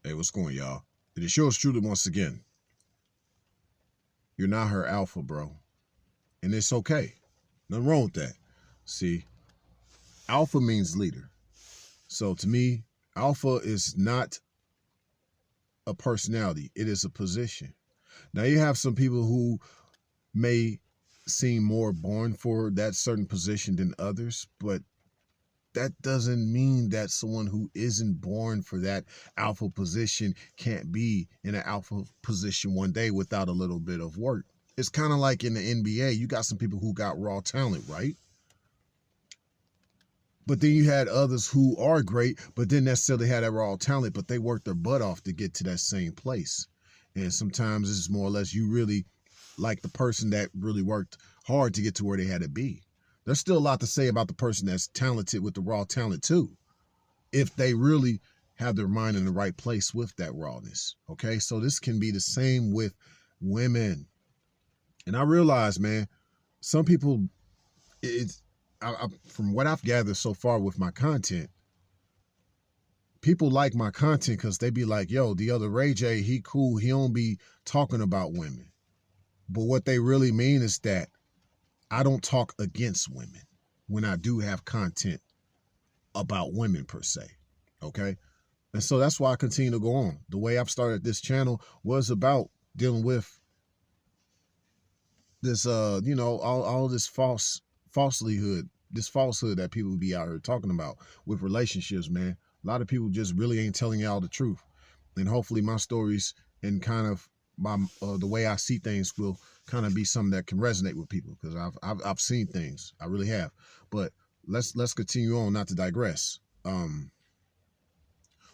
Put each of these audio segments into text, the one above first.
Hey, what's going, y'all? It is yours truly once again. You're not her alpha, bro. And it's okay. Nothing wrong with that. See, alpha means leader. So to me, alpha is not a personality, it is a position. Now, you have some people who may seem more born for that certain position than others, but that doesn't mean that someone who isn't born for that alpha position can't be in an alpha position one day without a little bit of work. It's kind of like in the NBA, you got some people who got raw talent, right? But then you had others who are great, but didn't necessarily have that raw talent, but they worked their butt off to get to that same place. And sometimes it's more or less you really like the person that really worked hard to get to where they had to be. There's still a lot to say about the person that's talented with the raw talent too, if they really have their mind in the right place with that rawness. Okay, so this can be the same with women. And I realize, man, some people, it's from what I've gathered so far with my content, people like my content because they be like, yo, the other Ray J, he cool, he don't be talking about women. But what they really mean is that I don't talk against women when I do have content about women per se. Okay. And so that's why I continue to go on. The way I've started this channel was about dealing with this, all this falsehood that people be out here talking about with relationships, man. A lot of people just really ain't telling y'all the truth. And hopefully my stories and kind of the way I see things will kind of be something that can resonate with people, because I've seen things, I really have. But let's continue on, not to digress.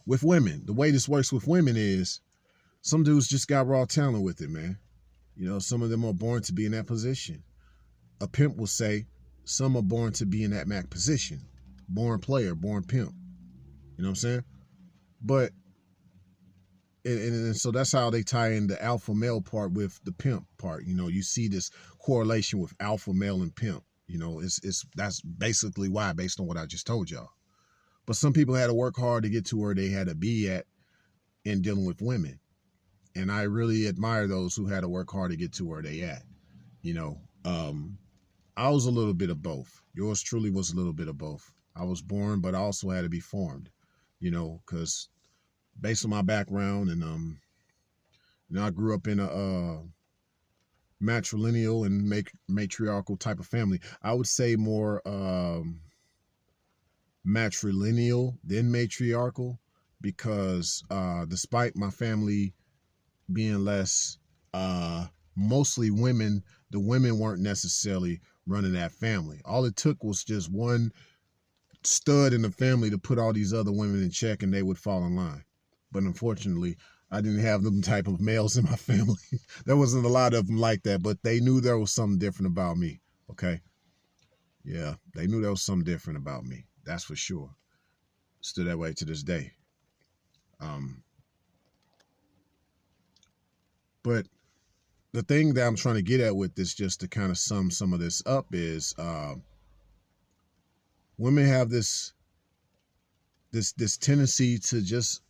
With women, the way this works with women is some dudes just got raw talent with it, man. You know, some of them are born to be in that position. A pimp will say some are born to be in that Mac position. Born player, born pimp. You know what I'm saying? But and so that's how they tie in the alpha male part with the pimp part. You know, you see this correlation with alpha male and pimp. You know, that's basically why, based on what I just told y'all. But some people had to work hard to get to where they had to be at in dealing with women. And I really admire those who had to work hard to get to where they at. You know, I was a little bit of both. Yours truly was a little bit of both. I was born, but I also had to be formed, you know, because based on my background and, I grew up in a matrilineal and matriarchal type of family. I would say more matrilineal than matriarchal, because despite my family being less, mostly women, the women weren't necessarily running that family. All it took was just one stud in the family to put all these other women in check and they would fall in line. But unfortunately, I didn't have them type of males in my family. There wasn't a lot of them like that, but they knew there was something different about me. Okay. Yeah, they knew there was something different about me. That's for sure. Still that way to this day. But the thing that I'm trying to get at with this, just to kind of sum some of this up, is women have this tendency to just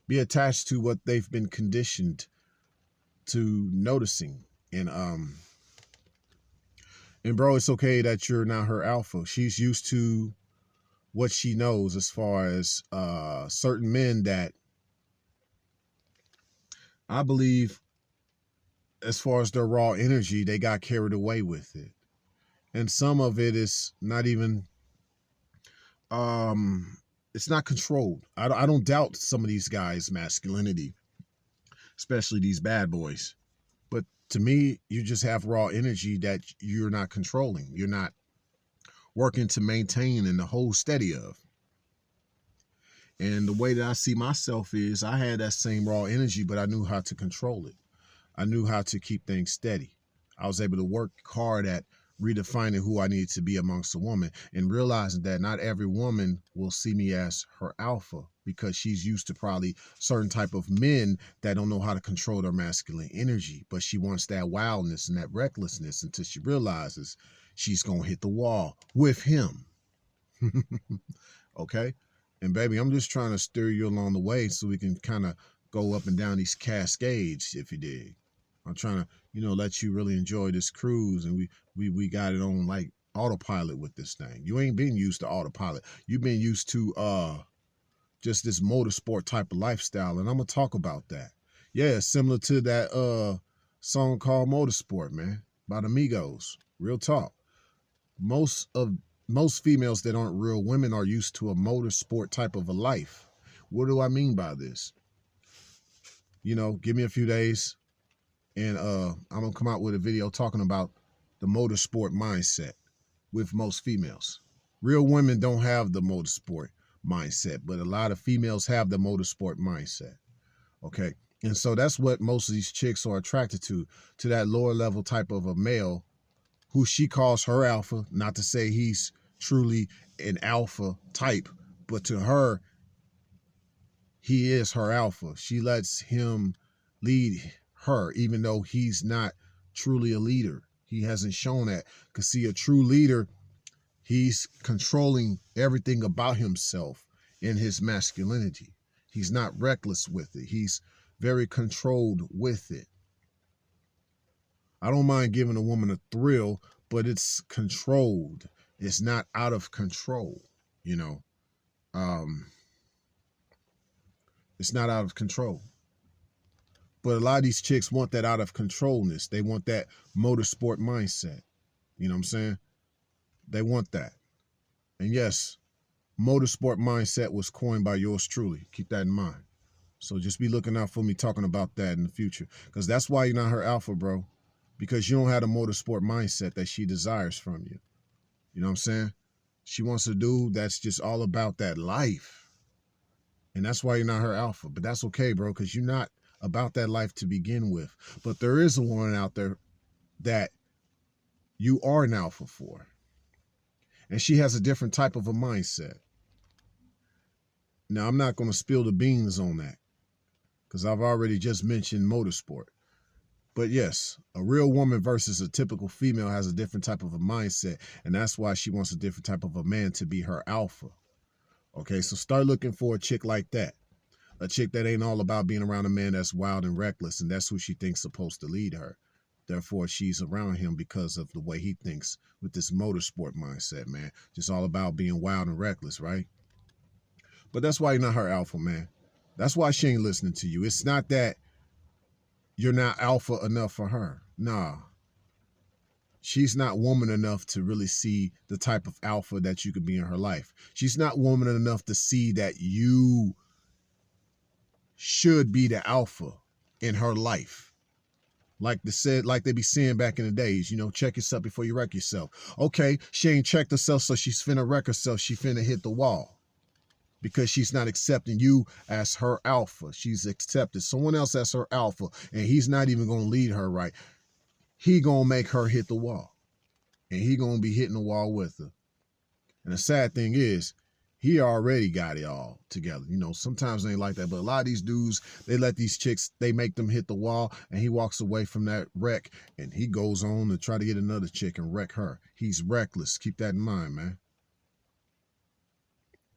be attached to what they've been conditioned to noticing. And bro, it's okay that you're not her alpha. She's used to what she knows as far as certain men that I believe, as far as their raw energy, they got carried away with it. And some of it is not even, it's not controlled. I don't doubt some of these guys' masculinity, especially these bad boys. But to me, you just have raw energy that you're not controlling. You're not working to maintain and to hold steady of. And the way that I see myself is I had that same raw energy, but I knew how to control it. I knew how to keep things steady. I was able to work hard at redefining who I needed to be amongst a woman, and realizing that not every woman will see me as her alpha, because she's used to probably certain type of men that don't know how to control their masculine energy. But she wants that wildness and that recklessness until she realizes she's going to hit the wall with him. Okay. And baby, I'm just trying to steer you along the way so we can kind of go up and down these cascades, if you dig. I'm trying to, let you really enjoy this cruise, and we got it on like autopilot with this thing. You ain't been used to autopilot. You've been used to just this motorsport type of lifestyle, and I'm gonna talk about that. Yeah, similar to that song called Motorsport, man, by the Migos. Real talk. Most females that aren't real women are used to a motorsport type of a life. What do I mean by this? Give me a few days, and I'm gonna come out with a video talking about the motorsport mindset with most females. Real women don't have the motorsport mindset, but a lot of females have the motorsport mindset. Okay. And so that's what most of these chicks are attracted to that lower level type of a male who she calls her alpha, not to say he's truly an alpha type, but to her, he is her alpha. She lets him lead her, even though he's not truly a leader. He hasn't shown that. Because see, a true leader, he's controlling everything about himself in his masculinity. He's not reckless with it. He's very controlled with it. I don't mind giving a woman a thrill, but it's controlled. It's not out of control, It's not out of control. But a lot of these chicks want that out of controlness. They want that motorsport mindset. You know what I'm saying? They want that. And yes, motorsport mindset was coined by yours truly. Keep that in mind. So just be looking out for me talking about that in the future. Because that's why you're not her alpha, bro. Because you don't have the motorsport mindset that she desires from you. You know what I'm saying? She wants a dude that's just all about that life. And that's why you're not her alpha. But that's okay, bro, because you're not about that life to begin with. But there is a woman out there that you are an alpha for. And she has a different type of a mindset. Now, I'm not going to spill the beans on that because I've already just mentioned motorsport. But yes, a real woman versus a typical female has a different type of a mindset. And that's why she wants a different type of a man to be her alpha. Okay, so start looking for a chick like that. A chick that ain't all about being around a man that's wild and reckless, and that's who she thinks supposed to lead her. Therefore, she's around him because of the way he thinks with this motorsport mindset, man. Just all about being wild and reckless, right? But that's why you're not her alpha, man. That's why she ain't listening to you. It's not that you're not alpha enough for her. Nah. She's not woman enough to really see the type of alpha that you could be in her life. She's not woman enough to see that you should be the alpha in her life. Like they be saying back in the days, check yourself before you wreck yourself. Okay, she ain't checked herself, so she's finna wreck herself. She finna hit the wall because she's not accepting you as her alpha. She's accepted someone else as her alpha, and he's not even gonna lead her right. He gonna make her hit the wall, and he gonna be hitting the wall with her. And the sad thing is, he already got it all together. Sometimes they ain't like that, but a lot of these dudes, they let these chicks, they make them hit the wall, and he walks away from that wreck, and he goes on to try to get another chick and wreck her. He's reckless. Keep that in mind, man.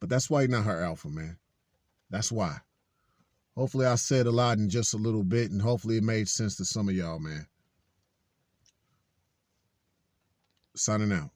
But that's why you're not her alpha, man. That's why. Hopefully I said a lot in just a little bit, and hopefully it made sense to some of y'all, man. Signing out.